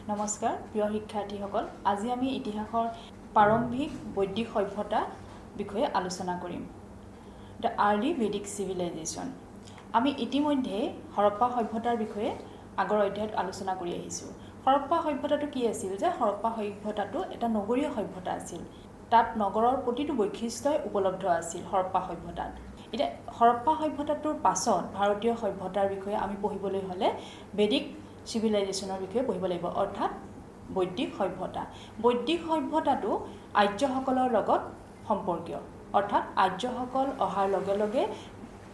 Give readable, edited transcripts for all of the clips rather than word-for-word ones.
নমস্কাৰ প্ৰিয় শিক্ষাৰ্থীসকল আজি আমি ইতিহাসৰ প্ৰাৰম্ভিক বৈদিক সভ্যতা বিষয়ে আলোচনা কৰিম দ্য আৰ্লি ভেদিক সিভিলাইজেশন আমি ইতিমধ্যে হৰপ্পা সভ্যতাৰ বিষয়ে আগৰ অধ্যায়ত আলোচনা কৰি আহিছোঁ হৰপ্পা সভ্যতাটো কি আছিল যে হৰপ্পা সভ্যতাটো এটা নগৰীয় সভ্যতা আছিল তাত নগৰৰ প্ৰতিটো বৈশিষ্ট্যই উপলব্ধ আছিল হৰপ্পা সভ্যতাত এতিয়া হৰপ্পা সভ্যতাটোৰ পাছত ভাৰতীয় সভ্যতাৰ বিষয়ে আমি পঢ়িবলৈ হলে ভেদিক সিভিলাইজেশনৰ বিষয়ে পঢ়িব লাগিব অৰ্থাৎ বৈদিক সভ্যতাটো আৰ্যসকলৰ লগত সম্পৰ্কীয় অৰ্থাৎ আৰ্যসকল অহাৰ লগে লগে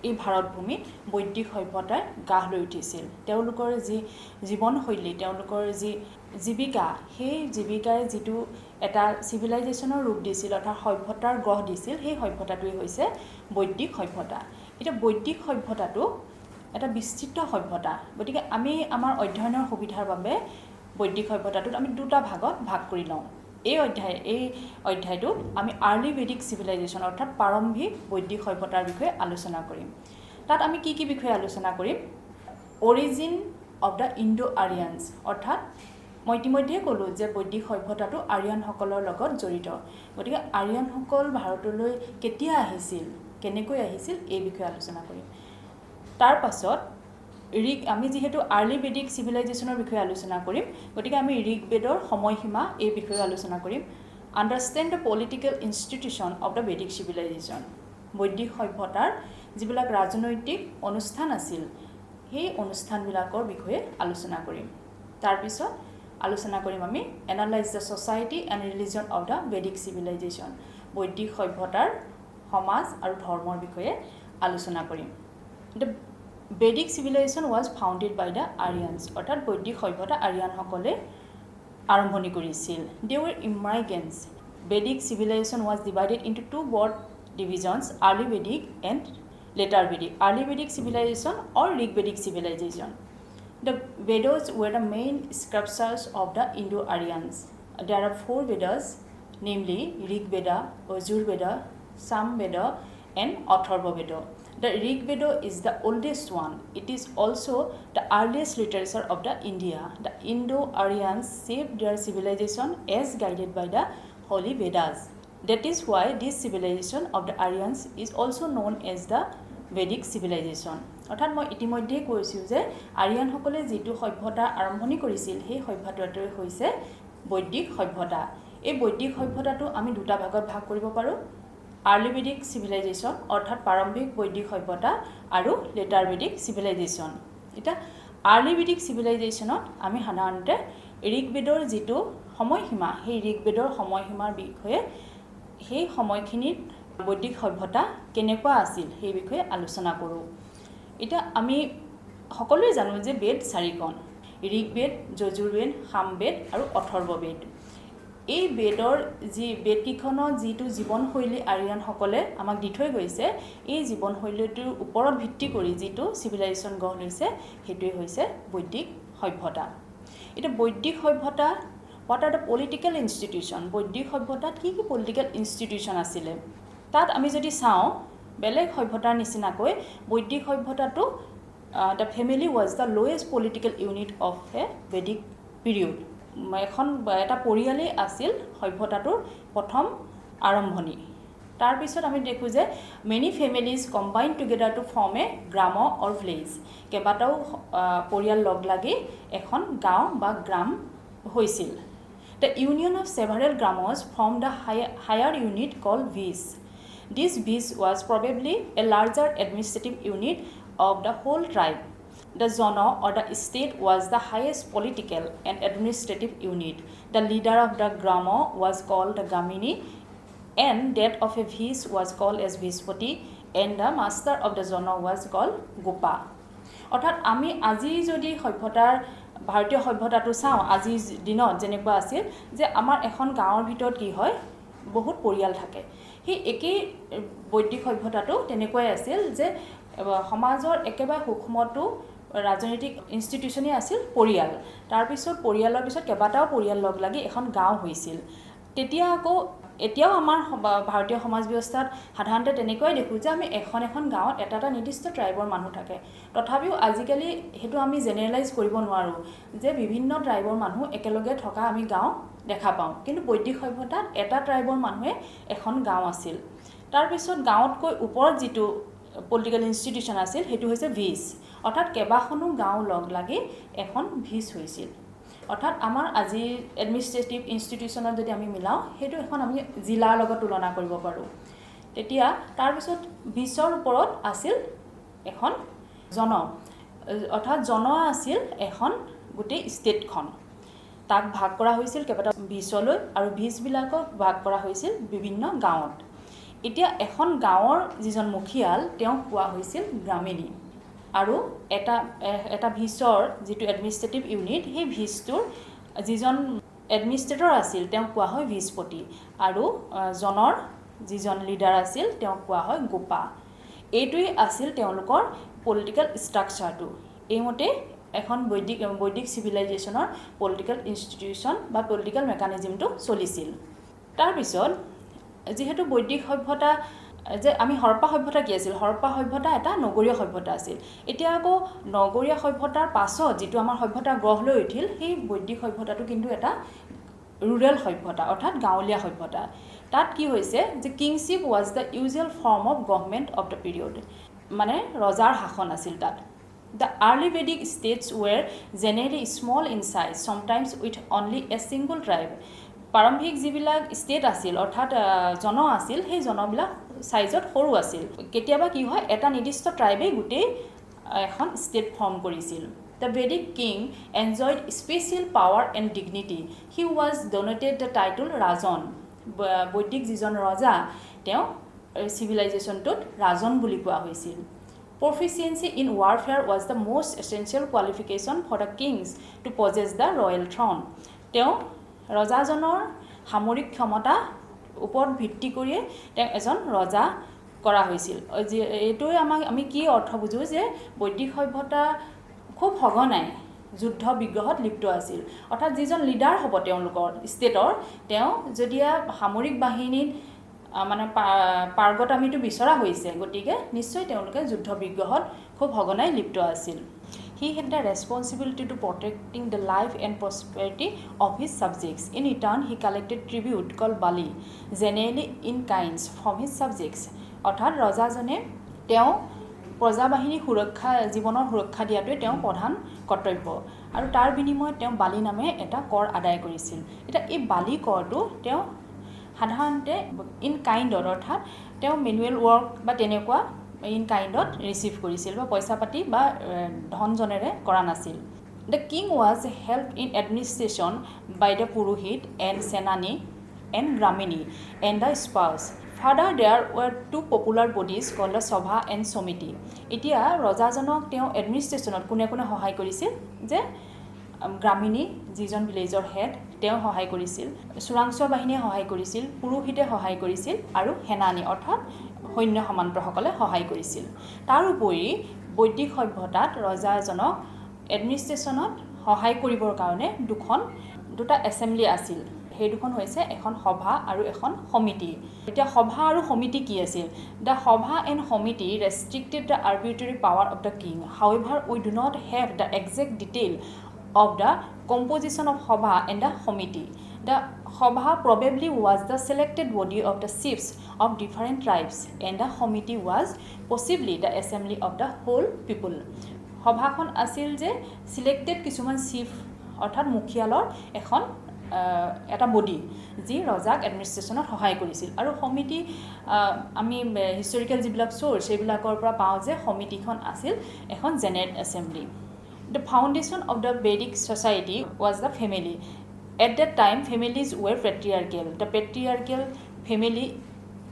এই ভাৰতভূমিত বৈদিক সভ্যতাৰ গাহ লৈ উঠিছিল তেওঁলোকৰ যি জীৱনশৈলী তেওঁলোকৰ যি জীৱিকা সেই জীৱিকাই যিটো এটা সিভিলাইজেশনৰ ৰূপ দিছিল অৰ্থাৎ সভ্যতাৰ গঢ় দিছিল সেই সভ্যতাটোই হৈছে বৈদিক সভ্যতা এটা বৈদিক সভ্যতাটো এটা বিস্তৃত সভ্যতা গতিকে আমি আমাৰ অধ্যয়নৰ সুবিধাৰ বাবে বৈদিক সভ্যতাটোত আমি দুটা ভাগত ভাগ কৰি লওঁ এই অধ্যায়টো আমি আৰ্লি ভেদিক সিভিলাইজেশন অৰ্থাৎ প্ৰাৰম্ভিক বৈদিক সভ্যতাৰ বিষয়ে আলোচনা কৰিম তাত আমি কি বিষয়ে আলোচনা কৰিম অৰিজিন অফ দ্য ইণ্ডো আৰিয়ানছ অৰ্থাৎ মই ইতিমধ্যে ক'লোঁ যে বৈদিক সভ্যতাটো আৰিয়ানসকলৰ লগত জড়িত গতিকে আৰিয়ানসকল ভাৰতলৈ কেতিয়া আহিছিল কেনেকৈ আহিছিল এই বিষয়ে আলোচনা কৰিম তাৰ পাছত আমি যেহেতু আৰ্লি ভেদিক সিভিলাইজেশনৰ বিষয়ে আলোচনা কৰিম গতিকে আমি ঋগবেদৰ সময়সীমা এই বিষয়ে আলোচনা কৰিম understand the political institution of the Vedic civilisation বৈদিক সভ্যতাৰ যিবিলাক ৰাজনৈতিক অনুষ্ঠান আছিল সেই অনুষ্ঠানবিলাকৰ বিষয়ে আলোচনা কৰিম তাৰপিছত আলোচনা কৰিম আমি analyse the society and religion of the Vedic civilisation বৈদিক সভ্যতাৰ সমাজ আৰু ধৰ্মৰ বিষয়ে আলোচনা কৰিম The Vedic civilization was founded by the Aryans অৰ্থাৎ বৈদিক সভ্যতা আৰিয়ানসকলে আৰম্ভণি কৰিছিল they were immigrants Vedic civilization was divided into two broad divisions early Vedic and later Vedic early Vedic civilization or Rigvedic civilization the Vedas were the main scriptures of the Indo-Aryans there are four Vedas namely Rig Veda Yajur Veda Sam Veda and Atharva Veda The Rig Veda is the oldest one. It is also the earliest literature of the India. The Indo-Aryans shaped their civilization as guided by the Holy Vedas. That is why this civilization of the Aryans is also known as the Vedic civilization. অৰ্থাৎ মই ইতিমধ্যে কৈছোঁ যে আৰিয়ানসকলে যিটো সভ্যতা আৰম্ভণি কৰিছিল সেই সভ্যতাটোৱে হৈছে বৈদিক সভ্যতা এই বৈদিক সভ্যতাটো আমি দুটা ভাগত ভাগ কৰিব পাৰোঁ আৰ্লি ভেদিক সিভিলাইজেশন অৰ্থাৎ প্ৰাৰম্ভিক বৈদিক সভ্যতা আৰু লেটাৰ ভেদিক সিভিলাইজেশন এটা আৰ্লি ভেদিক সিভিলাইজেশনত আমি সাধাৰণতে ঋগবেদৰ যিটো সময়সীমা সেই ঋগবেদৰ সময়সীমাৰ বিষয়ে সেই সময়খিনিত বৈদিক সভ্যতা কেনেকুৱা আছিল সেই বিষয়ে আলোচনা কৰোঁ এটা আমি সকলোৱে জানো যে বেদ চাৰিখন ঋগবেদ যজুৰ্বেদ সামবেদ আৰু অথৰ্ববেদ এই বেদৰ যি বেদকেইখনৰ যিটো জীৱনশৈলী আৰিয়ানসকলে আমাক দি থৈ গৈছে এই জীৱনশৈলীটোৰ ওপৰত ভিত্তি কৰি যিটো সিভিলাইজেশন গঢ় লৈছে সেইটোৱে হৈছে বৈদিক সভ্যতা এটা বৈদিক সভ্যতা what are the political institution বৈদিক সভ্যতাত কি পলিটিকেল ইনষ্টিটিউশ্যন আছিলে তাত আমি যদি চাওঁ বেলেগ সভ্যতাৰ নিচিনাকৈ বৈদিক সভ্যতাটো the family was the lowest political unit of a Vedic period এটা পৰিয়ালেই আছিল সভ্যতাটোৰ প্ৰথম আৰম্ভণি তাৰপিছত আমি দেখোঁ যে many families combine together to form a grama or village কেইবাটাও পৰিয়াল লগ লাগি এখন গাঁও বা গ্ৰাম হৈছিল the union of several gramas form the higher unit call vis this vis was probably a larger administrative unit of the whole tribe The zona or the state was the highest political and administrative unit. The leader of the grama was called the Gamini and that of a viz was called as Vizpati and the master of the zona was called Gopa. অৰ্থাৎ আমি আজি যদি সভ্যতাৰ ভাৰতীয় সভ্যতাটো চাওঁ আজিৰ দিনত যেনেকুৱা আছিল যে আমাৰ এখন গাঁৱৰ ভিতৰত কি হয় বহুত পৰিয়াল থাকে সেই একেই বৈদিক সভ্যতাটো তেনেকুৱাই আছিল যে সমাজৰ একেবাৰে সূক্ষ্মটো ৰাজনৈতিক ইনষ্টিটিউশ্যনেই আছিল পৰিয়াল তাৰপিছত পৰিয়ালৰ পিছত কেইবাটাও পৰিয়াল লগ লাগি এখন গাঁও হৈছিল তেতিয়া আকৌ এতিয়াও আমাৰ ভাৰতীয় সমাজ ব্যৱস্থাত সাধাৰণতে তেনেকৈ দেখোঁ যে আমি এখন গাঁৱত এটা নিৰ্দিষ্ট ট্ৰাইবৰ মানুহ থাকে। তথাপিও আজিকালি সেইটো আমি জেনেৰেলাইজ কৰিব নোৱাৰোঁ যে বিভিন্ন ট্ৰাইবৰ মানুহ একেলগে থকা আমি গাঁও দেখা পাওঁ। কিন্তু বৈদিক সভ্যতাত এটা ট্ৰাইবৰ মানুহে এখন গাঁও আছিল। তাৰপিছত গাঁৱতকৈ ওপৰত যিটো পলিটিকেল ইনষ্টিটিউশ্যন আছিল সেইটো হৈছে ভিচ, অৰ্থাৎ কেইবাখনো গাঁও লগ লাগি এখন ভিচ হৈছিল। অৰ্থাৎ আমাৰ আজি এডমিনিষ্ট্ৰেটিভ ইনষ্টিটিউশ্যনত যদি আমি মিলাওঁ সেইটো এখন আমি জিলাৰ লগত তুলনা কৰিব পাৰোঁ। তেতিয়া তাৰপিছত ভিচৰ ওপৰত আছিল এখন অৰ্থাৎ আছিল এখন গোটেই ষ্টেটখন। তাক ভাগ কৰা হৈছিল কেইবাটা ভিচলৈ আৰু ভিচবিলাকক ভাগ কৰা হৈছিল বিভিন্ন গাঁৱত। এতিয়া এখন গাঁৱৰ যিজন মুখিয়াল তেওঁক কোৱা হৈছিল গ্ৰামিণী, আৰু এটা ভিচৰ যিটো এডমিনিষ্ট্ৰেটিভ ইউনিট সেই ভিচটোৰ যিজন এডমিনিষ্ট্ৰেটৰ আছিল তেওঁক কোৱা হয় ভিচপতি, আৰু জনৰ যিজন লিডাৰ আছিল তেওঁক কোৱা হয় গোপা। এইটোৱেই আছিল তেওঁলোকৰ পলিটিকেল ষ্ট্ৰাকচাৰটো। এইমতে এখন বৈদিক চিভিলাইজেশ্যনৰ পলিটিকেল ইনষ্টিটিউশ্যন বা পলিটিকেল মেকানিজিমটো চলিছিল। তাৰপিছত যিহেতু বৈদিক সভ্যতা যে আমি হৰপ্পা সভ্যতা কি আছিল? হৰপ্পা সভ্যতা এটা নগৰীয় সভ্যতা আছিল। এতিয়া আকৌ নগৰীয়া সভ্যতাৰ পাছত যিটো আমাৰ সভ্যতা গঢ় লৈ উঠিল সেই বৈদিক সভ্যতাটো কিন্তু এটা ৰুৰেল সভ্যতা, অৰ্থাৎ গাঁৱলীয়া সভ্যতা। তাত কি হৈছে যে kingship was the usual form of government of the period, মানে ৰজাৰ শাসন আছিল তাত। The early Vedic states were generally small in size, sometimes with only a single tribe. প্ৰাৰম্ভিক যিবিলাক ষ্টেট আছিল অৰ্থাৎ জন আছিল সেই জনবিলাক চাইজত সৰু আছিল। কেতিয়াবা কি হয় এটা নিৰ্দিষ্ট ট্ৰাইবেই গোটেই এখন ষ্টেট ফৰ্ম কৰিছিল। The Vedic king enjoyed special power and dignity. He was donated the title Rajan. বৈদিক যিজন ৰজা তেওঁ চিভিলাইজেশ্যনটোত ৰাজন বুলি কোৱা হৈছিল। Proficiency in warfare was the most essential qualification for the kings to possess the royal throne. তেওঁ ৰজাজনৰ সামৰিক ক্ষমতা ওপৰত ভিত্তি কৰিয়ে তেওঁ এজন ৰজা কৰা হৈছিল। এইটোৱে আমি কি অৰ্থ বুজোঁ যে বৈদিক সভ্যতা খুব সঘনাই যুদ্ধ বিগ্ৰহত লিপ্ত আছিল। অৰ্থাৎ যিজন লিডাৰ হ'ব তেওঁলোকৰ ষ্টেটৰ, তেওঁ যদি সামৰিক বাহিনীত মানে পাৰ্গতামিটো বিচৰা হৈছে, গতিকে নিশ্চয় তেওঁলোকে যুদ্ধ বিগ্ৰহত খুব সঘনাই লিপ্ত আছিল। He had the responsibility to protecting the life and prosperity of his subjects. In return, he collected tribute called bali, generally in kinds, from his subjects. অৰ্থাৎ ৰজাজনে তেওঁ প্ৰজাবাহিনী জীৱনৰ সুৰক্ষা দিয়াটোৱে তেওঁৰ প্ৰধান কৰ্তব্য, আৰু তাৰ বিনিময়ত তেওঁ বালি নামে এটা কৰ আদায় কৰিছিল। এতিয়া এই বালি কৰটো তেওঁ সাধাৰণতে ইন কাইণ্ডত, অৰ্থাৎ তেওঁ মেনুৱেল ৱৰ্ক বা তেনেকুৱা ইন কাইণ্ডত ৰিচিভ কৰিছিল, বা পইচা পাতি বা ধনজনেৰে কৰা নাছিল। The king was help in administration by the purohita and senani and gramani and the spouse. Further there were two popular bodies called the sabha and samiti. এতিয়া ৰজাজনক তেওঁ এডমিনিষ্ট্ৰেশ্যনত কোনে সহায় কৰিছিল? যে গ্ৰামিণী যিজন ভিলেজৰ হেড তেওঁ সহায় কৰিছিল, চোৰাংচোৱা বাহিনীয়ে সহায় কৰিছিল, পুৰোহিতে সহায় কৰিছিল, আৰু সেনানী অৰ্থাৎ সৈন্য সামন্তসকলে সহায় কৰিছিল। তাৰোপৰি বৈদিক সভ্যতাত ৰজা এজনক এডমিনিষ্ট্ৰেশ্যনত সহায় কৰিবৰ কাৰণে দুটা এছেম্বলি আছিল। সেই দুখন হৈছে এখন সভা আৰু এখন সমিতি। এতিয়া সভা আৰু সমিতি কি আছিল? The sabha and samiti restricted the arbitrary power of the king. However we do not have the exact detail of the composition of Sabha and the committee. The Sabha probably was the selected body of the chiefs of different tribes, and the committee was possibly the assembly of the whole people. সভাখন আছিল যে selected কিছুমান chief অৰ্থাৎ মুখিয়ালৰ এটা body যি ৰজাক এডমিনিষ্ট্ৰেশ্যনত সহায় কৰিছিল, আৰু সমিতি আমি হিষ্টৰিকেল যিবিলাক চ'ৰ্চ সেইবিলাকৰ পৰা পাওঁ যে সমিতিখন আছিল এখন general assembly. The foundation of the Vedic society was the family. At that time, families were patriarchal. The patriarchal family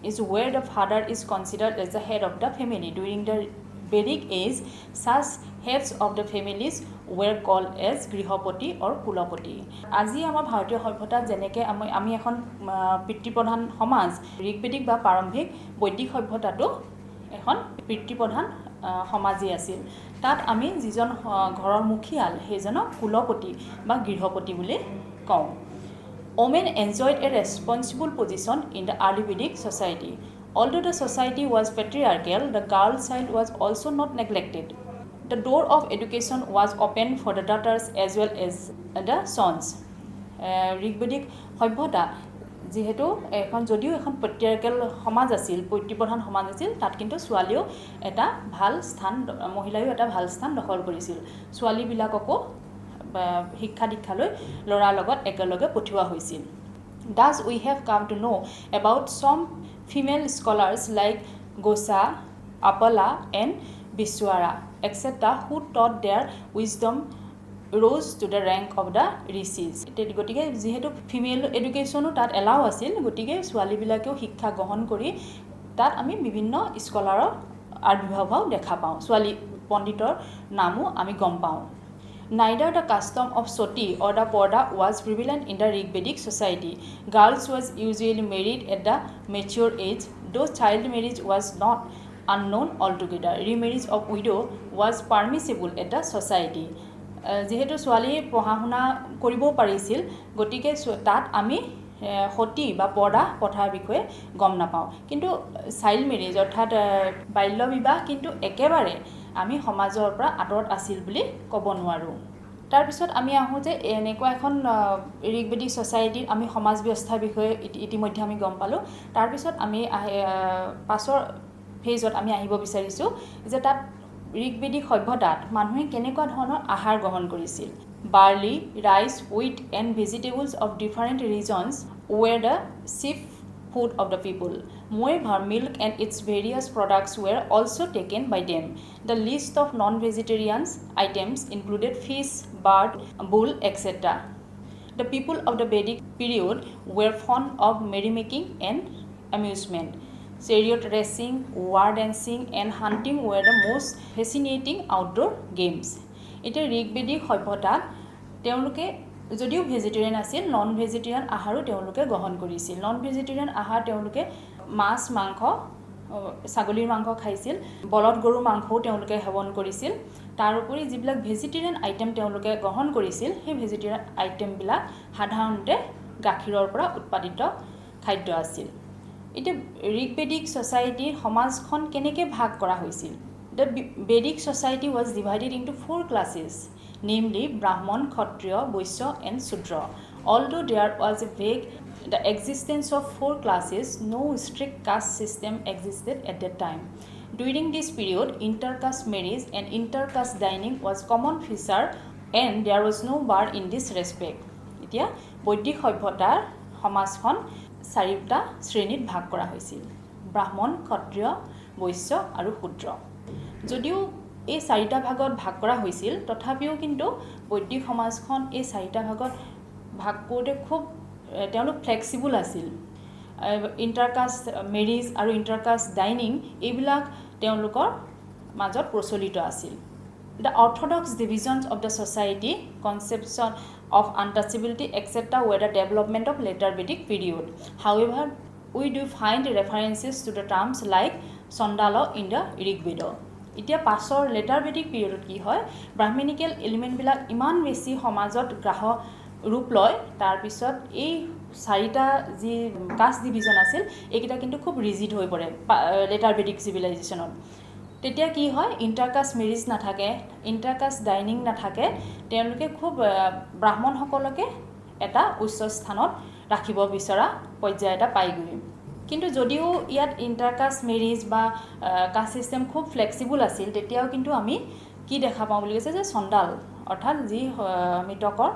is where the father is considered as the head of the family. During the Vedic age, such heads of the families were called as Grihapati or Kulapati. আজি আমাৰ ভাৰতীয় সভ্যতাত যেনেকৈ আমি এখন পিতৃপ্ৰধান সমাজ, ঋগবেদিক বা প্ৰাৰম্ভিক বৈদিক সভ্যতাটো এখন পিতৃপ্ৰধান সমাজী আছিল। তাত আমি যিজন ঘৰৰ মুখিয়াল সেইজনক কুলপতি বা গৃহপতি বুলি কওঁ। Women enjoyed a responsible position in the early Vedic society. Although the society was patriarchal, the girl child was also not neglected. The door of education was open for the daughters as well as the sons. ঋগবেদিক সভ্যতা যেহেতু যদিও এখন পেট্ৰিয়াৰ্কেল সমাজ আছিল, পৈতৃপ্ৰধান সমাজ আছিল, তাত কিন্তু ছোৱালীও এটা ভাল স্থান, মহিলায়ো এটা ভাল স্থান দখল কৰিছিল। ছোৱালীবিলাককো শিক্ষা দীক্ষালৈ ল'ৰাৰ লগত একেলগে পঠিওৱা হৈছিল। Thus we have come to know about some female scholars like Gosa, Apala and Biswara, etc., who taught their wisdom rose to the rank of the rishis. গতিকে যেহেতু ফিমেল এডুকেশ্যনো তাত এলাও আছিল, গতিকে ছোৱালীবিলাকেও শিক্ষা গ্ৰহণ কৰি তাত আমি বিভিন্ন স্কলাৰৰ আবিৰ্ভাৱ দেখা পাওঁ, ছোৱালী পণ্ডিতৰ নামো আমি গম পাওঁ। Neither the custom of sati or the porda was prevalent in the Rigvedic society. Girls was usually married at the mature age, though child marriage was not unknown altogether. Remarriage of widow was permissible at the society. যেহেতু ছোৱালী পঢ়া শুনা কৰিবও পাৰিছিল, গতিকে তাত আমি সতী বা পৰ্দা প্ৰথাৰ বিষয়ে গম নাপাওঁ। কিন্তু চাইল্ড মেৰেজ অৰ্থাৎ বাল্য বিবাহ কিন্তু একেবাৰে আমি সমাজৰ পৰা আঁতৰত আছিল বুলি ক'ব নোৱাৰোঁ। তাৰপিছত আমি আহোঁ যে এনেকুৱা এখন ঋগবেদিক ছ'চাইটিৰ আমি সমাজ ব্যৱস্থাৰ বিষয়ে ইতিমধ্যে আমি গম পালোঁ। তাৰপিছত আমি পাছৰ ফেজত আমি আহিব বিচাৰিছোঁ যে তাত ঋগবেদিক সভ্যতাত মানুহে কেনেকুৱা ধৰণৰ আহাৰ গ্ৰহণ কৰিছিল। Barley, rice, wheat and vegetables of different reasons ৱেৰ the chief food of the people. Moreover, milk and its various products were also taken by them. The list of non-vegetarian items included fish, bird, bull, etc. The people of the Vedic period were fond of merrymaking and amusement. Chariot racing, war dancing, and hunting were the most fascinating outdoor games. এতিয়া ঋগবেদিক সভ্যতাত তেওঁলোকে যদিও vegetarian আছিল, non vegetarian আহাৰো তেওঁলোকে গ্ৰহণ কৰিছিল। Non vegetarian আহাৰ তেওঁলোকে মাছ, মাংস, ছাগলীৰ মাংস খাইছিল, বলদ গৰুৰ মাংসও তেওঁলোকে সেৱন কৰিছিল। তাৰোপৰি যিবিলাক ভেজিটেৰিয়ান আইটেম তেওঁলোকে গ্ৰহণ কৰিছিল, সেই ভেজিটেৰিয়ান আইটেমবিলাক সাধাৰণতে গাখীৰৰ পৰা উৎপাদিত খাদ্য আছিল। এতিয়া ঋগবেদিক ছ'চাইটিৰ সমাজখন কেনেকৈ ভাগ কৰা হৈছিল? The Vedic society was divided into 4 classes, namely Brahman, Kshatriya, Vaishya and Shudra. Although there was the existence of 4 classes, no strict caste system existed at that time. During this period, intercaste marriage and intercaste dining was common feature and there was no bar in this respect. এতিয়া বৈদিক সভ্যতাৰ সমাজখন 4টা শ্ৰেণীত ভাগ কৰা হৈছিল: ব্ৰাহ্মণ, ক্ষত্ৰিয়, বৈশ্য আৰু শূদ্ৰ। যদিও এই 4টা ভাগত ভাগ কৰা হৈছিল, তথাপিও কিন্তু বৈদিক সমাজখন এই 4টা ভাগত ভাগ কৰোঁতে খুব তেওঁলোক ফ্লেক্সিবল আছিল। ইণ্টাৰকাষ্ট মেৰিজ আৰু ইণ্টাৰকাষ্ট ডাইনিং এইবিলাক তেওঁলোকৰ মাজত প্ৰচলিত আছিল। The orthodox divisions of the society, conception of untouchability, etc. were the development of later Vedic period. However, we do find references to the terms like Sondala in the Rig Veda. এতিয়া পাছৰ letter Vedic পিৰিয়ডত কি হয়, ব্ৰাহ্মণিকেল এলিমেণ্টবিলাক ইমান বেছি সমাজত গ্ৰাহক ৰূপ লয়, তাৰপিছত এই 4টা যি কাষ্ট ডিভিজন আছিল এইকেইটা কিন্তু খুব ৰিজিড হৈ পৰে লেটাৰ ভেদিক চিভিলাইজেশ্যনত। তেতিয়া কি হয়, ইণ্টাৰকাষ্ট মেৰিজ নাথাকে, ইণ্টাৰকাষ্ট ডাইনিং নাথাকে, তেওঁলোকে খুব ব্ৰাহ্মণসকলকে এটা উচ্চ স্থানত ৰাখিব বিচৰা পৰ্যায় এটা পায়গৈ। কিন্তু যদিও ইয়াত ইণ্টাৰকাষ্ট মেৰিজ বা কাষ্ট ছিষ্টেম খুব ফ্লেক্সিবল আছিল, তেতিয়াও কিন্তু আমি কি দেখা পাওঁ বুলি কৈছে যে চণ্ডাল অৰ্থাৎ যি মৃতকৰ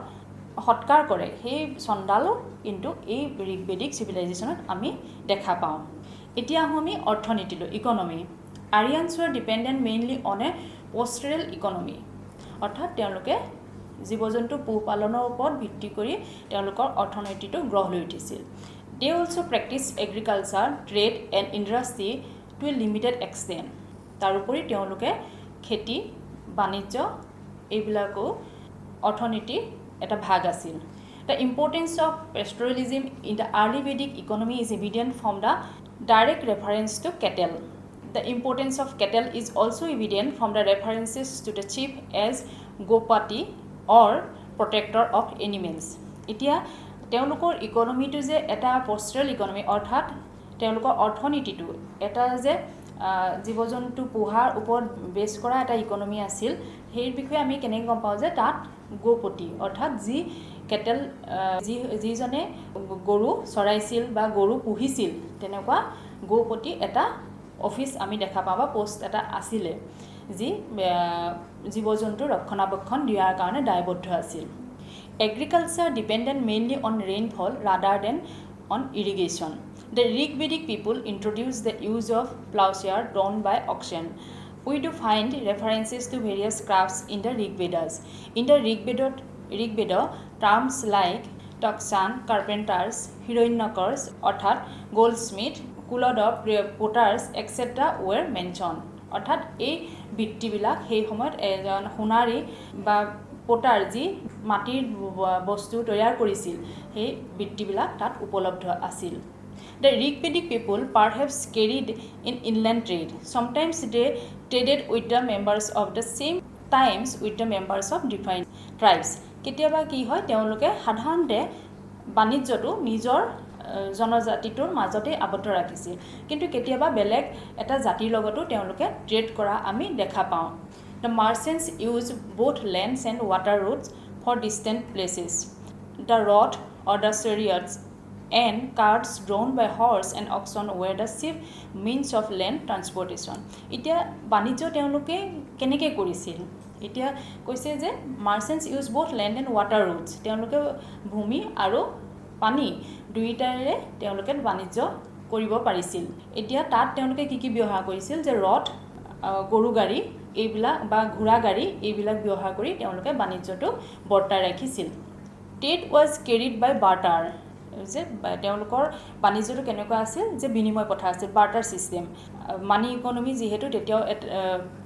সৎকাৰ কৰে, সেই চণ্ডালো কিন্তু এই ঋগবেদিক চিভিলাইজেশ্যনত আমি দেখা পাওঁ। এতিয়া আহোঁ আমি অৰ্থনীতিলৈ, economy. Aryans were dependent mainly on a pastoral economy, অৰ্থাৎ তেওঁলোকে জীৱ জন্তু পোহপালনৰ ওপৰত ভিত্তি কৰি তেওঁলোকৰ অৰ্থনীতিটো গঢ় লৈ উঠিছিল। They also practice agriculture, trade and industry to a limited extent. তাৰোপৰি তেওঁলোকে খেতি, বাণিজ্য এইবিলাকো অৰ্থনীতিৰ এটা ভাগ আছিল। The importance of pastoralism in the early Vedic economy is evident from the direct reference to cattle. The importance of cattle is also evident from the references to the chief as Gopati or protector of animals. এতিয়া তেওঁলোকৰ ইকনমিটো যে এটা প'ষ্টাৰেল economy অৰ্থাৎ তেওঁলোকৰ অৰ্থনীতিটো এটা যে জীৱ জন্তু পোহাৰ ওপৰত বেছ কৰা এটা ইকনমি আছিল সেই বিষয়ে আমি কেনেকৈ গম পাওঁ যে তাত গোপতি অৰ্থাৎ যি কেটেল যিজনে গৰু চৰাইছিল বা গৰু পুহিছিল তেনেকুৱা গোপতি এটা অফিচ আমি দেখা পাওঁ বা পোষ্ট এটা আছিলে যি জীৱ জন্তু ৰক্ষণাবেক্ষণ দিয়াৰ কাৰণে দায়বদ্ধ আছিল Agriculture depended mainly on rainfall rather than on irrigation. The Rigvedic people introduced the use of plowshare drawn by oxen. We do find references to various crafts in the Rigvedas. In the Rigveda, terms like takshan, carpenters, hiranyakars, অর্থাৎ goldsmith, কুলদব, potters, etc. were mentioned. অর্থাৎ এই বৃত্তিবিলাক সেই সময়ত এজন সোণাৰী বা পোটাৰ যি মাটিৰ বস্তু তৈয়াৰ কৰিছিল সেই বৃত্তিবিলাক তাত উপলব্ধ আছিল The Rigvedic people perhaps carried in inland trade. Sometimes they traded with the members of the same times with the members of different tribes. কেতিয়াবা কি হয় তেওঁলোকে সাধাৰণতে বাণিজ্যটো নিজৰ জনজাতিটোৰ মাজতে আবদ্ধ ৰাখিছিল কিন্তু কেতিয়াবা বেলেগ এটা জাতিৰ লগতো তেওঁলোকে ট্ৰেড কৰা আমি দেখা পাওঁ The merchants used both lands and water routes for distant places. The rod or the chariots and carts drawn by horse and oxen were the chief means of land transportation. এতিয়া বাণিজ্য তেওঁলোকে কেনেকৈ কৰিছিল এতিয়া কৈছে যে merchants use both land and water routes তেওঁলোকে ভূমি আৰু পানী দুইটাৰে তেওঁলোকে বাণিজ্য কৰিব পাৰিছিল এতিয়া তাত তেওঁলোকে কি ব্যৱহাৰ কৰিছিল যে ৰথ গৰু গাড়ী এইবিলাক বা ঘোঁৰা গাড়ী এইবিলাক ব্যৱহাৰ কৰি তেওঁলোকে বাণিজ্যটো বৰ্তাই ৰাখিছিল trade was carried by barter যে তেওঁলোকৰ বাণিজ্যটো কেনেকুৱা আছিল যে বিনিময় প্ৰথা আছিল বাৰ্টাৰ ছিষ্টেম মানি ইকনমি যিহেতু তেতিয়াও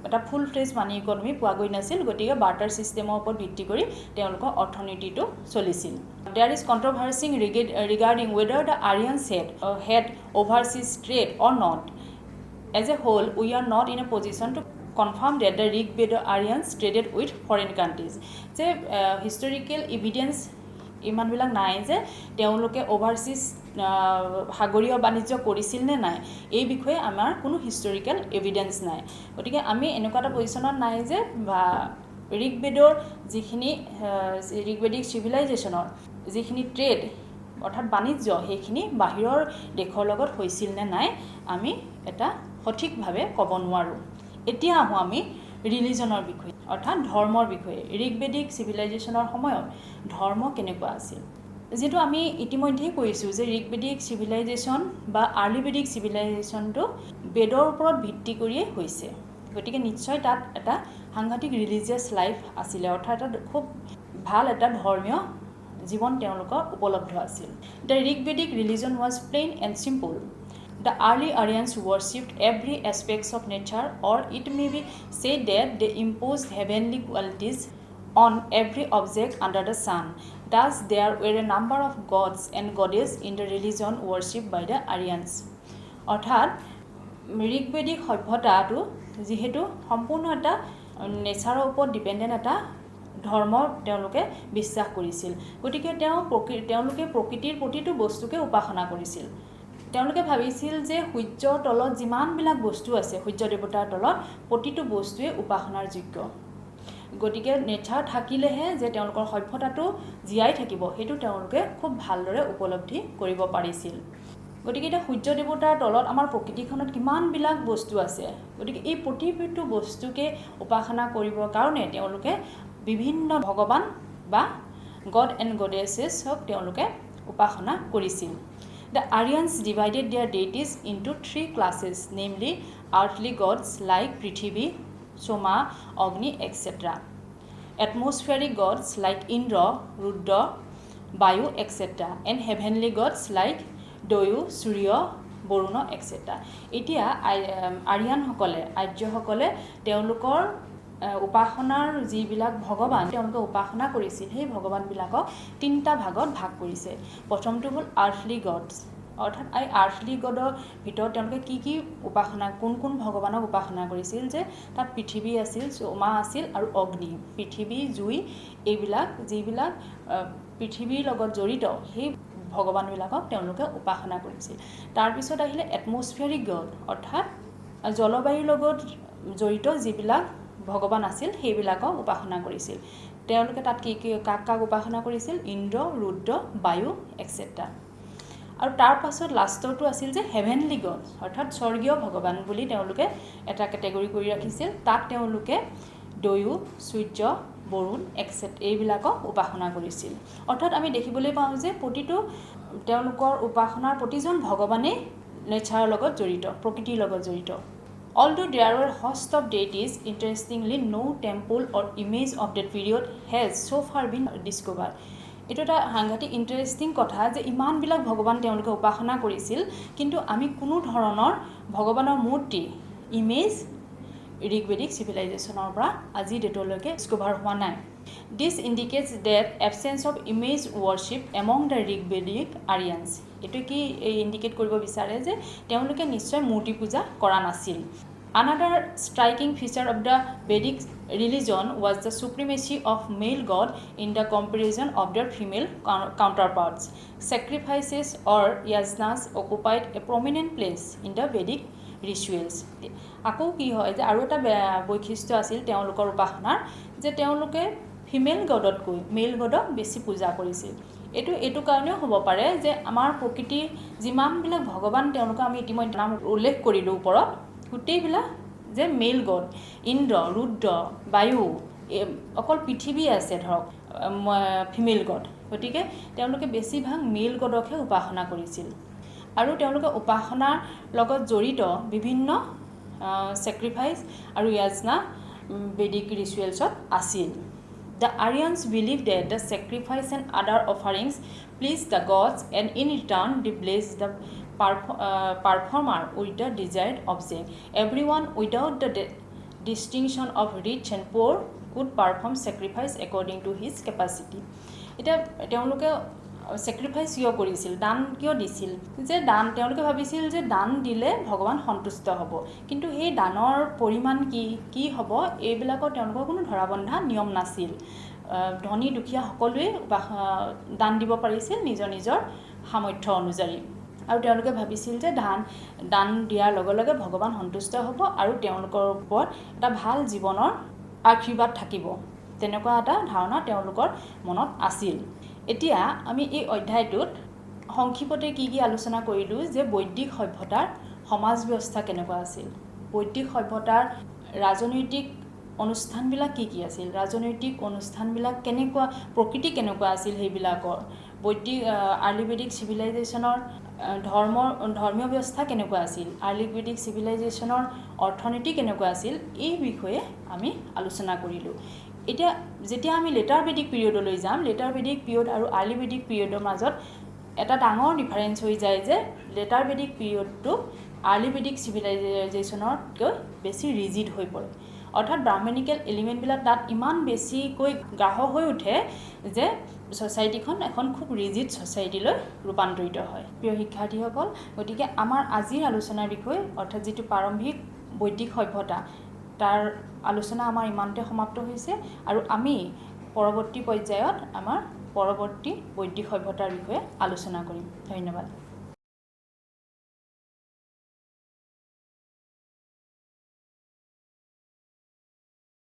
এটা ফুল ফ্লেজ মানি ইকনমি পোৱা গৈ নাছিল গতিকে বাৰ্টাৰ ছিষ্টেমৰ ওপৰত ভিত্তি কৰি তেওঁলোকৰ অৰ্থনীতিটো চলিছিল There is controversy regarding whether the Aryans had overseas trade or not. As a whole, we are not in a position to confirm that the Rigveda Aryans traded with foreign countries. যে historical evidence ইমানবিলাক নাই যে তেওঁলোকে overseas সাগৰীয় বাণিজ্য কৰিছিল নে নাই এই বিষয়ে আমাৰ কোনো historical evidence নাই গতিকে আমি এনেকুৱা এটা পজিশনত নাই যে ঋগবেদৰ যিখিনি ঋগবেদিক চিভিলাইজেশ্যনৰ যিখিনি ট্ৰেড অৰ্থাৎ বাণিজ্য সেইখিনি বাহিৰৰ দেশৰ লগত হৈছিল নে নাই আমি এটা সঠিকভাৱে ক'ব নোৱাৰোঁ এতিয়া আহোঁ আমি ৰিলিজনৰ বিষয়ে অৰ্থাৎ ধৰ্মৰ বিষয়ে ঋগবেদিক চিভিলাইজেশ্যনৰ সময়ত ধৰ্ম কেনেকুৱা আছিল যেটো আমি ইতিমধ্যেই কৈছোঁ যে ঋগবেদিক চিভিলাইজেশ্যন বা আৰ্লি বেদিক চিভিলাইজেশ্যনটো বেদৰ ওপৰত ভিত্তি কৰিয়ে হৈছে গতিকে নিশ্চয় তাত এটা সাংঘাতিক ৰিলিজিয়াছ লাইফ আছিলে অৰ্থাৎ খুব ভাল এটা ধৰ্মীয় জীৱন তেওঁলোকৰ উপলব্ধ আছিল The Rigvedic religion was plain and simple. The early Aryans worshipped every aspect of nature, or it may be said that they imposed heavenly qualities on every object under the sun. Thus, there were a number of gods and goddesses in the religion worshipped by the Aryans. অৰ্থাৎ ঋগবেদিক সভ্যতাটো যিহেতু সম্পূৰ্ণ এটা নেচাৰৰ ওপৰত dependent এটা ধৰ্ম তেওঁলোকে বিশ্বাস কৰিছিল গতিকে তেওঁলোকে প্ৰকৃতিৰ প্ৰতিটো বস্তুকে উপাসনা কৰিছিল তেওঁলোকে ভাবিছিল যে সূৰ্যৰ তলত যিমানবিলাক বস্তু আছে সূৰ্য দেৱতাৰ তলত প্ৰতিটো বস্তুৱে উপাসনাৰ যোগ্য গতিকে নেচাৰ থাকিলেহে যে তেওঁলোকৰ সভ্যতাটো জীয়াই থাকিব সেইটো তেওঁলোকে খুব ভালদৰে উপলব্ধি কৰিব পাৰিছিল গতিকে এটা সূৰ্য দেৱতাৰ তলত আমাৰ প্ৰকৃতিখনত কিমানবিলাক বস্তু আছে গতিকে এই প্ৰতিটো বস্তুকে উপাসনা কৰিবৰ কাৰণে তেওঁলোকে বিভিন্ন ভগৱান বা গড এণ্ড গডেছেছক তেওঁলোকে উপাসনা কৰিছিল The Aryans divided their deities into three classes, namely earthly gods like Prithvi, Soma, Agni, etc. Atmospheric gods like Indra, Rudra, Vayu, etc. and heavenly gods like Doyu, Surya, Varuna, etc. এতিয়া আৰ্যসকলে তেওঁলোকৰ উপাসনাৰ যিবিলাক ভগৱান তেওঁলোকে উপাসনা কৰিছিল সেই ভগৱানবিলাকক তিনিটা ভাগত ভাগ কৰিছে প্ৰথমটো হ'ল আৰ্থলি গডছ অৰ্থাৎ এই আৰ্থলি গডৰ ভিতৰত তেওঁলোকে কি উপাসনা কোন ভগৱানক উপাসনা কৰিছিল যে তাত পৃথিৱী আছিল, সোমা আছিল আৰু অগ্নি, পৃথিৱী, জুই এইবিলাক যিবিলাক পৃথিৱীৰ লগত জড়িত সেই ভগৱানবিলাকক তেওঁলোকে উপাসনা কৰিছিল। তাৰপিছত আহিলে এটমছফিয়াৰিক গড, অৰ্থাৎ জলবায়ুৰ লগত জড়িত যিবিলাক ভগৱান আছিল সেইবিলাকক উপাসনা কৰিছিল। তেওঁলোকে তাত কাক উপাসনা কৰিছিল? ইন্দ্ৰ, ৰুদ্ৰ, বায়ু এক্সেট্ৰা। আৰু তাৰ পাছত লাষ্টৰটো আছিল যে হেভেনলি গড, অৰ্থাৎ স্বৰ্গীয় ভগৱান বুলি তেওঁলোকে এটা কেটেগৰী কৰি ৰাখিছিল। তাত তেওঁলোকে দয়ু, সূৰ্য, বৰুণ এক্সেট্ৰা এইবিলাকক উপাসনা কৰিছিল। অৰ্থাৎ আমি দেখিবলৈ পাওঁ যে প্ৰতিটো তেওঁলোকৰ উপাসনাৰ প্ৰতিজন ভগৱানেই নেচাৰৰ লগত জড়িত, প্ৰকৃতিৰ লগত জড়িত। Although there were host of deities, interestingly no temple or image of that period has so far been discovered. এইটো এটা সাংঘাতিক ইণ্টাৰেষ্টিং কথা যে ইমানবিলাক ভগৱান তেওঁলোকে উপাসনা কৰিছিল, কিন্তু আমি কোনো ধৰণৰ ভগৱানৰ মূৰ্তি, ইমেজ ঋগবেদিক চিভিলাইজেশ্যনৰ পৰা আজি ডেটলৈকে ডিস্কভাৰ হোৱা নাই। This indicates that absence of image worship among the ঋগবেদিক আৰিয়ানছ। এইটো কি ইণ্ডিকেট কৰিব বিচাৰে যে তেওঁলোকে নিশ্চয় মূৰ্তি পূজা কৰা নাছিল। Another striking feature of the Vedic religion was the supremacy of male god in the comparison of their female counterparts. Sacrifices or yajnas occupied a prominent place in the Vedic rituals. আকৌ কি হয় যে আৰু এটা বৈশিষ্ট্য আছিল তেওঁলোকৰ উপাসনাৰ যে তেওঁলোকে ফিমেল গডতকৈ মেল গডক বেছি পূজা কৰিছিল। এইটো কাৰণেও হ'ব পাৰে যে আমাৰ প্ৰকৃতিৰ যিমানবিলাক ভগৱান তেওঁলোকে আমি ইতিমধ্যে নাম উল্লেখ কৰিলোঁ ওপৰত, গোটেইবিলাক যে মেল গড, ইন্দ্ৰ, ৰুদ্ৰ, বায়ু, অকল পৃথিৱী আছে ধৰক ফিমেল গড, গতিকে তেওঁলোকে বেছিভাগ মেল গডকহে উপাসনা কৰিছিল। আৰু তেওঁলোকে উপাসনাৰ লগত জড়িত বিভিন্ন ছেক্ৰিফাইচ আৰু য়াজনা বেদিক ৰিচুৱেলছত আছিল। The Aryans believed that the sacrifice and other offerings pleased the gods, and in return they blessed the performer with the desired object. Everyone without the distinction of rich and poor could perform sacrifice according to his capacity. এটা তেওঁলোকে sacrifice কিয় কৰিছিল, দান কিয় দিছিল? যে তেওঁলোকে ভাবিছিল যে দান দিলে ভগৱান সন্তুষ্ট হ'ব, কিন্তু সেই দানৰ পৰিমাণ কি হ'ব এইবিলাকৰ তেওঁলোকৰ কোনো ধৰাবন্ধা নিয়ম নাছিল। ধনী দুখীয়া সকলোৱে দান দিব পাৰিছিল নিজৰ সামৰ্থ্য অনুযায়ী। আৰু তেওঁলোকে ভাবিছিল যে দান দিয়াৰ লগে লগে ভগৱান সন্তুষ্ট হ'ব আৰু তেওঁলোকৰ ওপৰত এটা ভাল জীৱনৰ আশীৰ্বাদ থাকিব, তেনেকুৱা এটা ধাৰণা তেওঁলোকৰ মনত আছিল। এতিয়া আমি এই অধ্যায়টোত সংক্ষিপ্ততে কি আলোচনা কৰিলোঁ যে বৈদিক সভ্যতাৰ সমাজ ব্যৱস্থা কেনেকুৱা আছিল, বৈদিক সভ্যতাৰ ৰাজনৈতিক অনুষ্ঠানবিলাক কি আছিল, ৰাজনৈতিক অনুষ্ঠানবিলাক কেনেকুৱা, প্ৰকৃতি কেনেকুৱা আছিল সেইবিলাকৰ, বৈদিক আৰ্লি বেদিক চিভিলাইজেশ্যনৰ ধৰ্মীয় ব্যৱস্থা কেনেকুৱা আছিল, আৰ্লি বেদিক চিভিলাইজেশ্যনৰ অৰ্থনীতি কেনেকুৱা আছিল, এই বিষয়ে আমি আলোচনা কৰিলোঁ। এতিয়া যেতিয়া আমি লেটাৰ বেদিক পিৰিয়ডলৈ যাম, লেটাৰ বেদিক পিৰিয়ড আৰু আৰ্লি বেদিক পিৰিয়ডৰ মাজত এটা ডাঙৰ ডিফাৰেঞ্চ হৈ যায় যে লেটাৰ বেদিক পিৰিয়ডটো আৰ্লি বেদিক চিভিলাইজেশ্যনতকৈ বেছি ৰিজিড হৈ পৰে। অৰ্থাৎ ব্ৰাহ্মণিকেল এলিমেণ্টবিলাক তাত ইমান বেছিকৈ গ্ৰাহ্য হৈ উঠে যে ছ'চাইটিখন এখন খুব ৰিজিড ছ'চাইটিলৈ ৰূপান্তৰিত হয়। প্ৰিয় শিক্ষাৰ্থীসকল, গতিকে আমাৰ আজিৰ আলোচনাৰ বিষয় অৰ্থাৎ যিটো প্ৰাৰম্ভিক বৈদিক সভ্যতা, তাৰ আলোচনা আমাৰ ইমানতে সমাপ্ত হৈছে আৰু আমি পৰৱৰ্তী পৰ্যায়ত আমাৰ পৰৱৰ্তী বৈদিক সভ্যতাৰ বিষয়ে আলোচনা কৰিম। ধন্যবাদ।